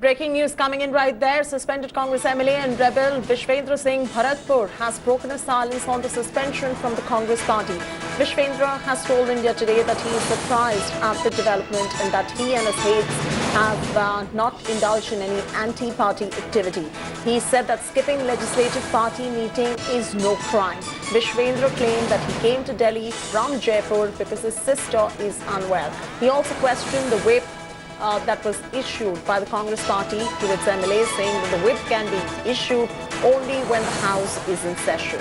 Breaking news coming in right there. Suspended Congress MLA and rebel Vishwendra Singh Bharatpur has broken his silence on the suspension from the Congress party. Vishwendra has told India today that he is surprised at the development and that he and his aides have not indulged in any anti-party activity. He said that skipping legislative party meeting is no crime. Vishwendra claimed that he came to Delhi from Jaipur because his sister is unwell. He also questioned the whip that was issued by the Congress party to its MLAs, saying that the whip can be issued only when the House is in session.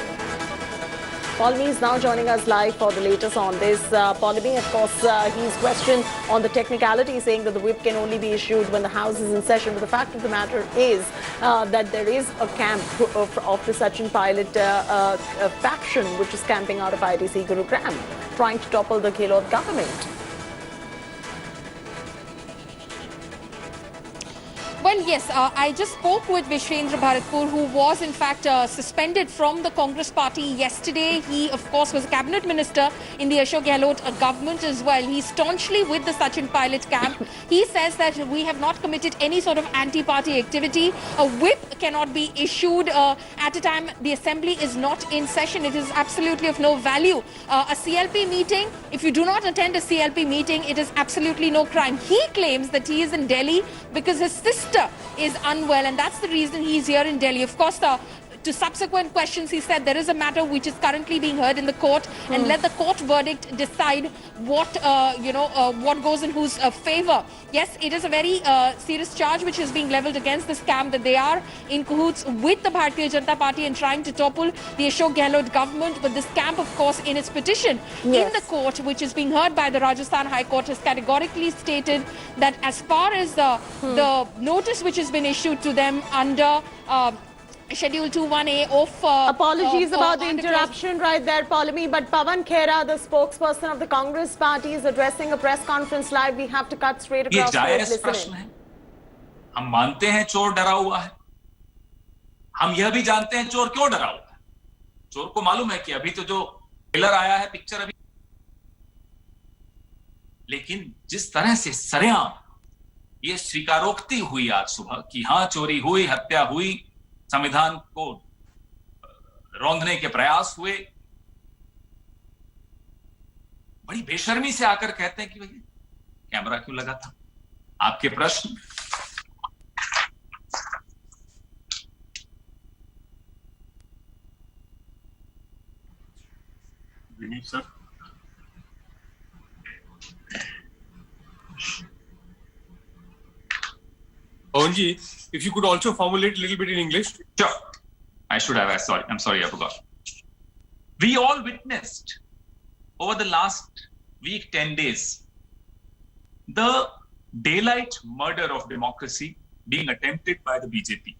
Paulamy is now joining us live for the latest on this. Paulamy, of course, he's questioned on the technicality, saying that the whip can only be issued when the House is in session. But the fact of the matter is that there is a camp of the Sachin Pilot faction which is camping out of ITC Gurugram, trying to topple the Gehlot government. Well, yes, I just spoke with Vishwendra Bharatpur, who was in fact suspended from the Congress party yesterday. He, of course, was a cabinet minister in the Ashok Gehlot government as well. He's staunchly with the Sachin Pilot camp. He says that we have not committed any sort of anti-party activity. A whip cannot be issued at a time the assembly is not in session. It is absolutely of no value. A CLP meeting, if you do not attend a CLP meeting, it is absolutely no crime. He claims that he is in Delhi because his sister is unwell, and that's the reason he's here in Delhi. Of course, to subsequent questions, he said there is a matter which is currently being heard in the court, and let the court verdict decide what what goes in whose favor. Yes, it is a very serious charge which is being leveled against this camp, that they are in cahoots with the Bharatiya Janata Party and trying to topple the Ashok Gehlot government. But this camp, of course, in its petition in the court, which is being heard by the Rajasthan High Court, has categorically stated that as far as the notice which has been issued to them under Schedule 2(1)(a) of... Apologies about the interruption right there, Paulamy, but Pawan Khera, the spokesperson of the Congress party, is addressing a press conference live. We have to cut straight across to listening. हम मानते हैं चोर डरा हुआ है, हम यह भी जानते हैं चोर क्यों डरा हुआ है। चोर को मालूम है कि अभी तो जो ट्रेलर आया है, पिक्चर अभी, लेकिन जिस तरह से सरेआम ये स्वीकारोक्ति हुई आज सुबह कि हाँ चोरी हुई, हत्या हुई, संविधान को रौंदने के प्रयास हुए, बड़ी बेशर्मी से आकर कहते हैं कि भैया कैमरा क्यों लगा था। आपके प्रश्न? Sir, Pawanji, if you could also formulate a little bit in English. Sure. I should have. I'm sorry, I forgot. We all witnessed over the last week, 10 days, the daylight murder of democracy being attempted by the BJP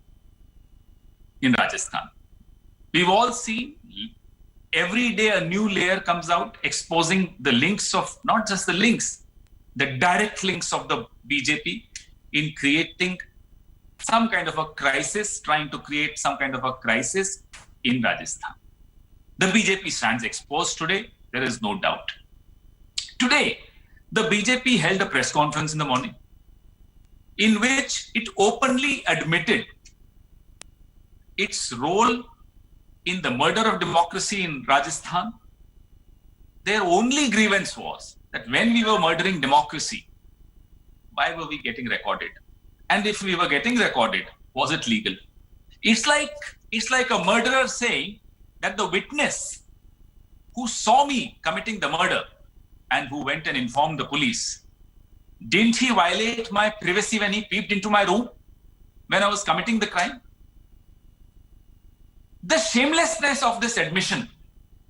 in Rajasthan. We've all seen every day a new layer comes out exposing the links of, not just the links, the direct links of the BJP in creating some kind of a crisis, trying to create some kind of a crisis in Rajasthan. The BJP stands exposed today, there is no doubt. Today, the BJP held a press conference in the morning in which it openly admitted its role in the murder of democracy in Rajasthan. Their only grievance was that when we were murdering democracy, why were we getting recorded? And if we were getting recorded, was it legal? It's like a murderer saying that the witness who saw me committing the murder and who went and informed the police, didn't he violate my privacy when he peeped into my room when I was committing the crime? The shamelessness of this admission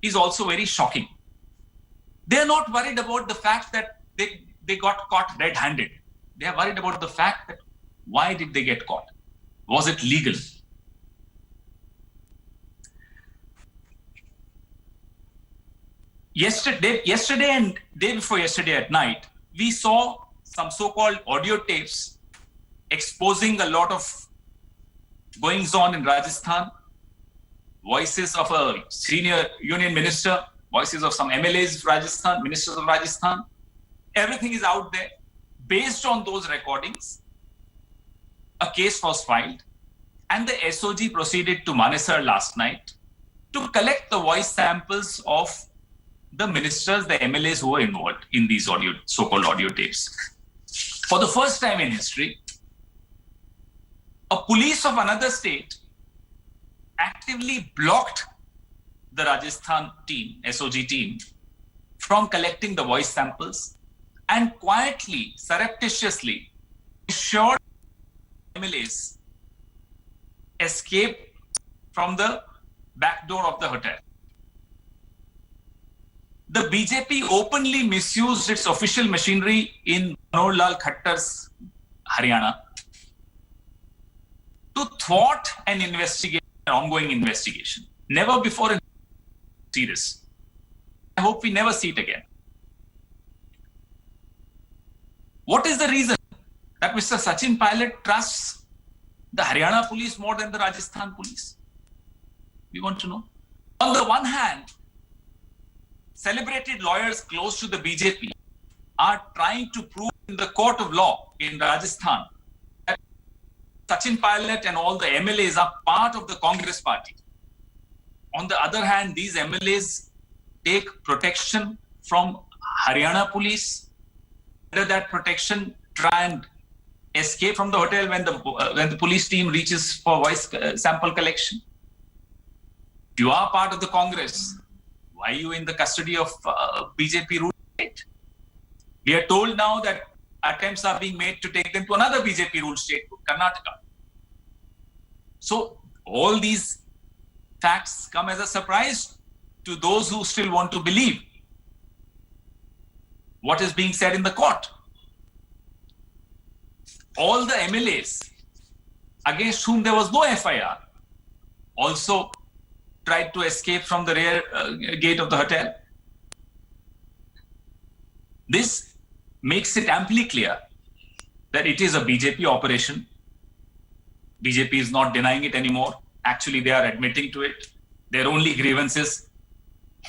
is also very shocking. They're not worried about the fact that they got caught red-handed. They are worried about the fact that why did they get caught? Was it legal? Yesterday and day before yesterday at night, we saw some so-called audio tapes exposing a lot of goings on in Rajasthan, voices of a senior union minister, voices of some MLAs of Rajasthan, ministers of Rajasthan. Everything is out there. Based on those recordings, a case was filed, and the SOG proceeded to Manesar last night to collect the voice samples of the ministers, the MLAs who were involved in these so-called audio tapes. For the first time in history, a police of another state actively blocked the Rajasthan team, SOG team, from collecting the voice samples and quietly, surreptitiously ensured MLAs escape from the back door of the hotel. The BJP openly misused its official machinery in Manohar Lal Khattar's Haryana to thwart an ongoing investigation. Never before in series. I hope we never see it again. What is the reason that Mr. Sachin Pilot trusts the Haryana police more than the Rajasthan police? We want to know. On the one hand, celebrated lawyers close to the BJP are trying to prove in the court of law in Rajasthan that Sachin Pilot and all the MLAs are part of the Congress party. On the other hand, these MLAs take protection from Haryana police. Under that protection, try and escape from the hotel when the police team reaches for voice sample collection. If you are part of the Congress, why are you in the custody of BJP ruled state? We are told now that attempts are being made to take them to another BJP ruled state, Karnataka. So all these facts come as a surprise to those who still want to believe what is being said in the court. All the MLAs against whom there was no FIR also tried to escape from the rear gate of the hotel. This makes it amply clear that it is a BJP operation. BJP is not denying it anymore. Actually, they are admitting to it. Their only grievance is,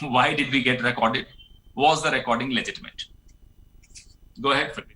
why did we get recorded? Was the recording legitimate? Go ahead, Fred.